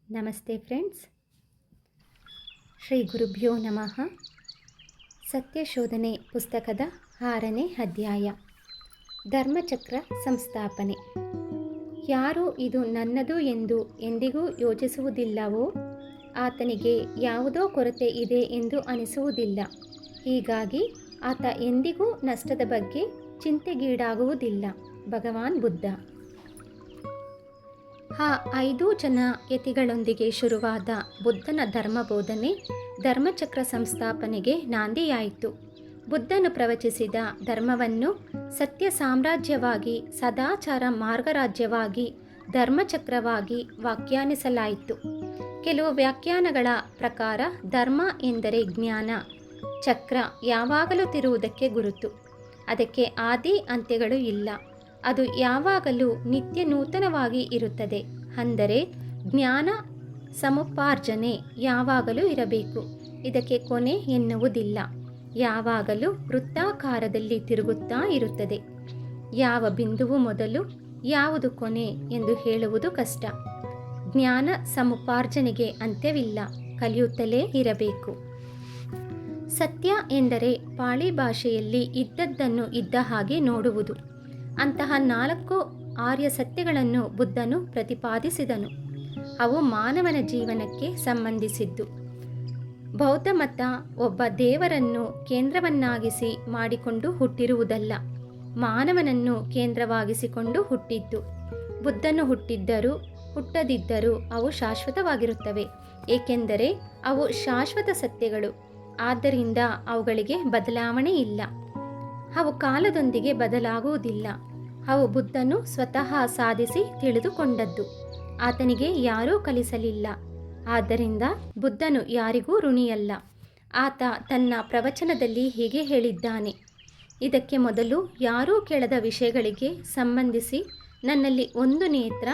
ನಮಸ್ತೆ ಫ್ರೆಂಡ್ಸ್. ಶ್ರೀ ಗುರುಭ್ಯೋ ನಮಃ. ಸತ್ಯಶೋಧನೆ ಪುಸ್ತಕದ 6ನೇ ಅಧ್ಯಾಯ, ಧರ್ಮಚಕ್ರ ಸಂಸ್ಥಾಪನೆ. ಯಾರು ಇದು ನನ್ನದು ಎಂದು ಎಂದಿಗೂ ಯೋಚಿಸುವುದಿಲ್ಲವೋ ಆತನಿಗೆ ಯಾವುದೋ ಕೊರತೆ ಇದೆ ಎಂದು ಅನಿಸುವುದಿಲ್ಲ. ಹೀಗಾಗಿ ಆತ ಎಂದಿಗೂ ನಷ್ಟದ ಬಗ್ಗೆ ಚಿಂತೆಗೀಡಾಗುವುದಿಲ್ಲ. ಭಗವಾನ್ ಬುದ್ಧ. 5 ಜನ ಯತಿಗಳೊಂದಿಗೆ ಶುರುವಾದ ಬುದ್ಧನ ಧರ್ಮಬೋಧನೆ ಧರ್ಮಚಕ್ರ ಸಂಸ್ಥಾಪನೆಗೆ ನಾಂದಿಯಾಯಿತು. ಬುದ್ಧನು ಪ್ರವಚಿಸಿದ ಧರ್ಮವನ್ನು ಸತ್ಯ ಸಾಮ್ರಾಜ್ಯವಾಗಿ, ಸದಾಚಾರ ಮಾರ್ಗರಾಜ್ಯವಾಗಿ, ಧರ್ಮಚಕ್ರವಾಗಿ ವ್ಯಾಖ್ಯಾನಿಸಲಾಯಿತು. ಕೆಲವು ವ್ಯಾಖ್ಯಾನಗಳ ಪ್ರಕಾರ ಧರ್ಮ ಎಂದರೆ ಜ್ಞಾನ, ಚಕ್ರ ಯಾವಾಗಲೂ ತಿರುವುದಕ್ಕೆ ಗುರುತು. ಅದಕ್ಕೆ ಆದಿ ಅಂತ್ಯಗಳು ಇಲ್ಲ. ಅದು ಯಾವಾಗಲೂ ನಿತ್ಯ ನೂತನವಾಗಿ ಇರುತ್ತದೆ. ಅಂದರೆ ಜ್ಞಾನ ಸಮುಪಾರ್ಜನೆ ಯಾವಾಗಲೂ ಇರಬೇಕು. ಇದಕ್ಕೆ ಕೊನೆ ಎನ್ನುವುದಿಲ್ಲ. ಯಾವಾಗಲೂ ವೃತ್ತಾಕಾರದಲ್ಲಿ ತಿರುಗುತ್ತಾ ಇರುತ್ತದೆ. ಯಾವ ಬಿಂದುವು ಮೊದಲು, ಯಾವುದು ಕೊನೆ ಎಂದು ಹೇಳುವುದು ಕಷ್ಟ. ಜ್ಞಾನ ಸಮುಪಾರ್ಜನೆಗೆ ಅಂತ್ಯವಿಲ್ಲ, ಕಲಿಯುತ್ತಲೇ ಇರಬೇಕು. ಸತ್ಯ ಎಂದರೆ ಪಾಳಿ ಭಾಷೆಯಲ್ಲಿ ಇದ್ದದ್ದನ್ನು ಇದ್ದ ಹಾಗೆ ನೋಡುವುದು. ಅಂತಹ 4 ಆರ್ಯ ಸತ್ಯಗಳನ್ನು ಬುದ್ಧನು ಪ್ರತಿಪಾದಿಸಿದನು. ಅವು ಮಾನವನ ಜೀವನಕ್ಕೆ ಸಂಬಂಧಿಸಿದ್ದು. ಬೌದ್ಧ ಮತ ಒಬ್ಬ ದೇವರನ್ನು ಕೇಂದ್ರವನ್ನಾಗಿಸಿ ಮಾಡಿಕೊಂಡು ಹುಟ್ಟಿರುವುದಲ್ಲ, ಮಾನವನನ್ನು ಕೇಂದ್ರವಾಗಿಸಿಕೊಂಡು ಹುಟ್ಟಿದ್ದು. ಬುದ್ಧನು ಹುಟ್ಟಿದ್ದರೂ ಹುಟ್ಟದಿದ್ದರೂ ಅವು ಶಾಶ್ವತವಾಗಿರುತ್ತವೆ, ಏಕೆಂದರೆ ಅವು ಶಾಶ್ವತ ಸತ್ಯಗಳು. ಆದ್ದರಿಂದ ಅವುಗಳಿಗೆ ಬದಲಾವಣೆ ಇಲ್ಲ. ಅವು ಕಾಲದೊಂದಿಗೆ ಬದಲಾಗುವುದಿಲ್ಲ. ಅವು ಬುದ್ಧನು ಸ್ವತಃ ಸಾಧಿಸಿ ತಿಳಿದುಕೊಂಡದ್ದು. ಆತನಿಗೆ ಯಾರೂ ಕಲಿಸಲಿಲ್ಲ. ಆದ್ದರಿಂದ ಬುದ್ಧನು ಯಾರಿಗೂ ಋಣಿಯಲ್ಲ. ಆತ ತನ್ನ ಪ್ರವಚನದಲ್ಲಿ ಹೀಗೆ ಹೇಳಿದ್ದಾನೆ: ಇದಕ್ಕೆ ಮೊದಲು ಯಾರೂ ಕೇಳದ ವಿಷಯಗಳಿಗೆ ಸಂಬಂಧಿಸಿ ನನ್ನಲ್ಲಿ ಒಂದು ನೇತ್ರ,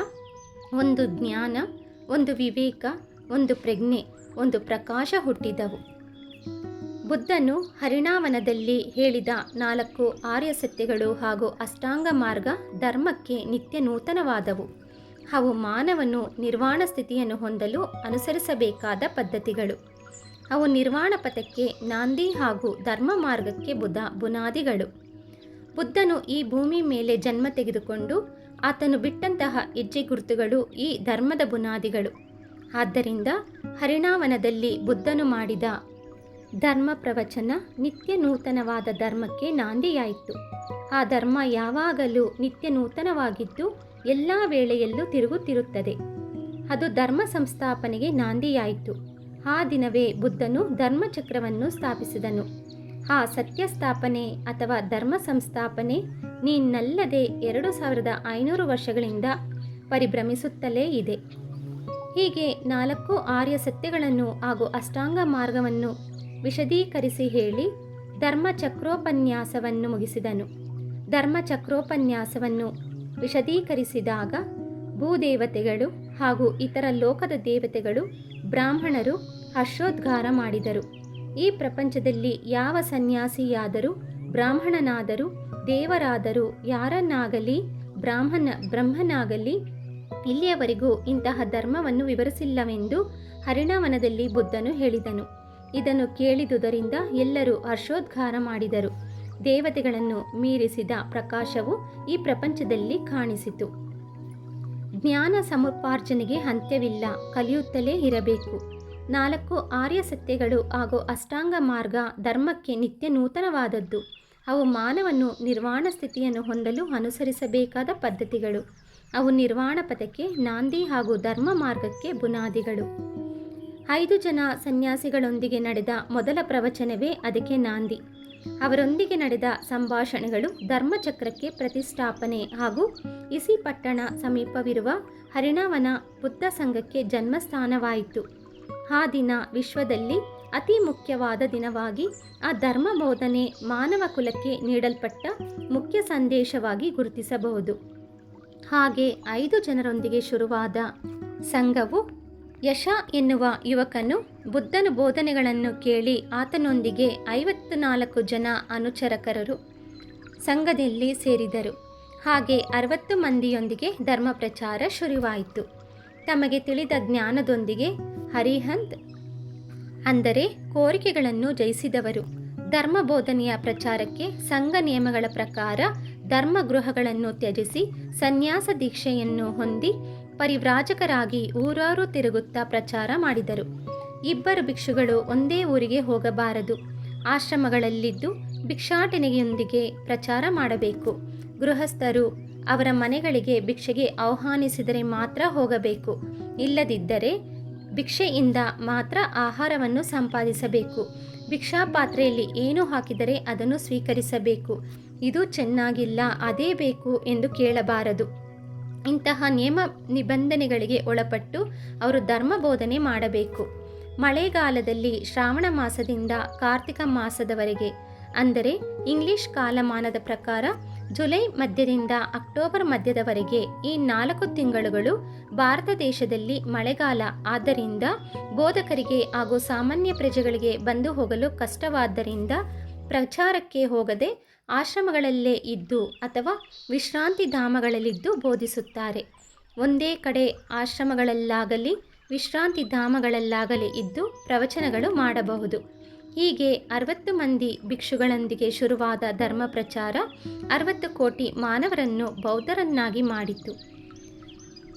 ಒಂದು ಜ್ಞಾನ, ಒಂದು ವಿವೇಕ, ಒಂದು ಪ್ರಜ್ಞೆ, ಒಂದು ಪ್ರಕಾಶ ಹುಟ್ಟಿದವು. ಬುದ್ಧನು ಹರಿಣಾವನದಲ್ಲಿ ಹೇಳಿದ 4 ಆರ್ಯ ಸತ್ಯಗಳು ಹಾಗೂ ಅಷ್ಟಾಂಗ ಮಾರ್ಗ ಧರ್ಮಕ್ಕೆ ನಿತ್ಯ ನೂತನವಾದವು. ಅವು ಮಾನವನು ನಿರ್ವಾಣ ಸ್ಥಿತಿಯನ್ನು ಹೊಂದಲು ಅನುಸರಿಸಬೇಕಾದ ಪದ್ಧತಿಗಳು. ಅವು ನಿರ್ವಾಣ ಪಥಕ್ಕೆ ನಾಂದಿ ಹಾಗೂ ಧರ್ಮ ಮಾರ್ಗಕ್ಕೆ ಬುನಾದಿಗಳು. ಬುದ್ಧನು ಈ ಭೂಮಿ ಮೇಲೆ ಜನ್ಮ ತೆಗೆದುಕೊಂಡು ಆತನು ಬಿಟ್ಟಂತಹ ಹೆಜ್ಜೆ ಗುರುತುಗಳು ಈ ಧರ್ಮದ ಬುನಾದಿಗಳು. ಆದ್ದರಿಂದ ಹರಿಣಾವನದಲ್ಲಿ ಬುದ್ಧನು ಮಾಡಿದ ಧರ್ಮ ಪ್ರವಚನ ನಿತ್ಯ ನೂತನವಾದ ಧರ್ಮಕ್ಕೆ ನಾಂದಿಯಾಯಿತು. ಆ ಧರ್ಮ ಯಾವಾಗಲೂ ನಿತ್ಯ ನೂತನವಾಗಿದ್ದು ಎಲ್ಲ ವೇಳೆಯಲ್ಲೂ ತಿರುಗುತ್ತಿರುತ್ತದೆ. ಅದು ಧರ್ಮ ಸಂಸ್ಥಾಪನೆಗೆ ನಾಂದಿಯಾಯಿತು. ಆ ದಿನವೇ ಬುದ್ಧನು ಧರ್ಮಚಕ್ರವನ್ನು ಸ್ಥಾಪಿಸಿದನು. ಆ ಸತ್ಯ ಸ್ಥಾಪನೆ ಅಥವಾ ಧರ್ಮ ಸಂಸ್ಥಾಪನೆ ನೀನಲ್ಲದೆ 2500 ವರ್ಷಗಳಿಂದ ಪರಿಭ್ರಮಿಸುತ್ತಲೇ ಇದೆ. ಹೀಗೆ 4 ಆರ್ಯ ಸತ್ಯಗಳನ್ನು ಹಾಗೂ ಅಷ್ಟಾಂಗ ಮಾರ್ಗವನ್ನು ವಿಶದೀಕರಿಸಿ ಹೇಳಿ ಧರ್ಮಚಕ್ರೋಪನ್ಯಾಸವನ್ನು ಮುಗಿಸಿದನು. ಧರ್ಮಚಕ್ರೋಪನ್ಯಾಸವನ್ನು ವಿಶದೀಕರಿಸಿದಾಗ ಭೂದೇವತೆಗಳು ಹಾಗೂ ಇತರ ಲೋಕದ ದೇವತೆಗಳು, ಬ್ರಾಹ್ಮಣರು ಹರ್ಷೋದ್ಗಾರ ಮಾಡಿದರು. ಈ ಪ್ರಪಂಚದಲ್ಲಿ ಯಾವ ಸನ್ಯಾಸಿಯಾದರೂ, ಬ್ರಾಹ್ಮಣನಾದರೂ, ದೇವರಾದರೂ, ಯಾರನ್ನಾಗಲಿ, ಬ್ರಹ್ಮನಾಗಲಿ ಇಲ್ಲಿಯವರೆಗೂ ಇಂತಹ ಧರ್ಮವನ್ನು ವಿವರಿಸಿಲ್ಲವೆಂದು ಹರಿಣಾವನದಲ್ಲಿ ಬುದ್ಧನು ಹೇಳಿದನು. ಇದನ್ನು ಕೇಳಿದುದರಿಂದ ಎಲ್ಲರೂ ಹರ್ಷೋದ್ಗಾರ ಮಾಡಿದರು. ದೇವತೆಗಳನ್ನು ಮೀರಿಸಿದ ಪ್ರಕಾಶವು ಈ ಪ್ರಪಂಚದಲ್ಲಿ ಕಾಣಿಸಿತು. ಜ್ಞಾನ ಸಮುಪಾರ್ಜನೆಗೆ ಅಂತ್ಯವಿಲ್ಲ, ಕಲಿಯುತ್ತಲೇ ಇರಬೇಕು. 4 ಆರ್ಯ ಸತ್ಯಗಳು ಹಾಗೂ ಅಷ್ಟಾಂಗ ಮಾರ್ಗ ಧರ್ಮಕ್ಕೆ ನಿತ್ಯ ನೂತನವಾದದ್ದು. ಅವು ಮಾನವನು ನಿರ್ವಾಣ ಸ್ಥಿತಿಯನ್ನು ಹೊಂದಲು ಅನುಸರಿಸಬೇಕಾದ ಪದ್ಧತಿಗಳು. ಅವು ನಿರ್ವಾಣ ಪಥಕ್ಕೆ ನಾಂದಿ ಹಾಗೂ ಧರ್ಮ ಮಾರ್ಗಕ್ಕೆ ಬುನಾದಿಗಳು. 5 ಜನ ಸನ್ಯಾಸಿಗಳೊಂದಿಗೆ ನಡೆದ ಮೊದಲ ಪ್ರವಚನವೇ ಅದಕ್ಕೆ ನಾಂದಿ. ಅವರೊಂದಿಗೆ ನಡೆದ ಸಂಭಾಷಣೆಗಳು ಧರ್ಮಚಕ್ರಕ್ಕೆ ಪ್ರತಿಷ್ಠಾಪನೆ ಹಾಗೂ ಇಸಿಪಟ್ಟಣ ಸಮೀಪವಿರುವ ಹರಿಣಾವನ ಬುದ್ಧ ಸಂಘಕ್ಕೆ ಜನ್ಮಸ್ಥಾನವಾಯಿತು. ಆ ದಿನ ವಿಶ್ವದಲ್ಲಿ ಅತಿ ಮುಖ್ಯವಾದ ದಿನವಾಗಿ ಆ ಧರ್ಮ ಬೋಧನೆ ಮಾನವ ಕುಲಕ್ಕೆ ನೀಡಲ್ಪಟ್ಟ ಮುಖ್ಯ ಸಂದೇಶವಾಗಿ ಗುರುತಿಸಬಹುದು. ಹಾಗೆ 5 ಜನರೊಂದಿಗೆ ಶುರುವಾದ ಸಂಘವು ಯಶ ಎನ್ನುವ ಯುವಕನು ಬುದ್ಧನ ಬೋಧನೆಗಳನ್ನು ಕೇಳಿ ಆತನೊಂದಿಗೆ 54 ಜನ ಅನುಚರಕರು ಸಂಘದಲ್ಲಿ ಸೇರಿದರು. ಹಾಗೆ 60 ಮಂದಿಯೊಂದಿಗೆ ಧರ್ಮ ಪ್ರಚಾರ ಶುರುವಾಯಿತು. ತಮಗೆ ತಿಳಿದ ಜ್ಞಾನದೊಂದಿಗೆ ಅರಿಹಂತ್ ಅಂದರೆ ಕೋರಿಕೆಗಳನ್ನು ಜಯಿಸಿದವರು. ಧರ್ಮ ಬೋಧನೆಯ ಪ್ರಚಾರಕ್ಕೆ ಸಂಘ ನಿಯಮಗಳ ಪ್ರಕಾರ ಧರ್ಮಗೃಹಗಳನ್ನು ತ್ಯಜಿಸಿ ಸನ್ಯಾಸ ದೀಕ್ಷೆಯನ್ನು ಹೊಂದಿ ಪರಿವ್ರಾಜಕರಾಗಿ ಊರಾರು ತಿರುಗುತ್ತಾ ಪ್ರಚಾರ ಮಾಡಿದರು. ಇಬ್ಬರು ಭಿಕ್ಷುಗಳು ಒಂದೇ ಊರಿಗೆ ಹೋಗಬಾರದು. ಆಶ್ರಮಗಳಲ್ಲಿದ್ದು ಭಿಕ್ಷಾಟನೆಯೊಂದಿಗೆ ಪ್ರಚಾರ ಮಾಡಬೇಕು. ಗೃಹಸ್ಥರು ಅವರ ಮನೆಗಳಿಗೆ ಭಿಕ್ಷೆಗೆ ಆಹ್ವಾನಿಸಿದರೆ ಮಾತ್ರ ಹೋಗಬೇಕು. ಇಲ್ಲದಿದ್ದರೆ ಭಿಕ್ಷೆಯಿಂದ ಮಾತ್ರ ಆಹಾರವನ್ನು ಸಂಪಾದಿಸಬೇಕು. ಭಿಕ್ಷಾ ಪಾತ್ರೆಯಲ್ಲಿ ಏನು ಹಾಕಿದರೆ ಅದನ್ನು ಸ್ವೀಕರಿಸಬೇಕು. ಇದು ಚೆನ್ನಾಗಿಲ್ಲ, ಅದೇ ಬೇಕು ಎಂದು ಕೇಳಬಾರದು. ಇಂತಹ ನಿಯಮ ನಿಬಂಧನೆಗಳಿಗೆ ಒಳಪಟ್ಟು ಅವರು ಧರ್ಮ ಬೋಧನೆ ಮಾಡಬೇಕು. ಮಳೆಗಾಲದಲ್ಲಿ ಶ್ರಾವಣ ಮಾಸದಿಂದ ಕಾರ್ತಿಕ ಮಾಸದವರೆಗೆ, ಅಂದರೆ ಇಂಗ್ಲಿಷ್ ಕಾಲಮಾನದ ಪ್ರಕಾರ ಜುಲೈ ಮಧ್ಯದಿಂದ ಅಕ್ಟೋಬರ್ ಮಧ್ಯದವರೆಗೆ ಈ 4 ತಿಂಗಳುಗಳು ಭಾರತ ದೇಶದಲ್ಲಿ ಮಳೆಗಾಲ. ಆದ್ದರಿಂದ ಬೋಧಕರಿಗೆ ಹಾಗೂ ಸಾಮಾನ್ಯ ಪ್ರಜೆಗಳಿಗೆ ಬಂದು ಹೋಗಲು ಕಷ್ಟವಾದ್ದರಿಂದ ಪ್ರಚಾರಕ್ಕೆ ಹೋಗದೆ ಆಶ್ರಮಗಳಲ್ಲೇ ಇದ್ದು ಅಥವಾ ವಿಶ್ರಾಂತಿ ಧಾಮಗಳಲ್ಲಿದ್ದು ಬೋಧಿಸುತ್ತಾರೆ. ಒಂದೇ ಕಡೆ ಆಶ್ರಮಗಳಲ್ಲಾಗಲಿ ವಿಶ್ರಾಂತಿ ಧಾಮಗಳಲ್ಲಾಗಲಿ ಇದ್ದು ಪ್ರವಚನಗಳು ಮಾಡಬಹುದು. ಹೀಗೆ 60 ಮಂದಿ ಭಿಕ್ಷುಗಳೊಂದಿಗೆ ಶುರುವಾದ ಧರ್ಮ ಪ್ರಚಾರ 60 ಕೋಟಿ ಮಾನವರನ್ನು ಬೌದ್ಧರನ್ನಾಗಿ ಮಾಡಿತು.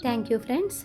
Thank you friends.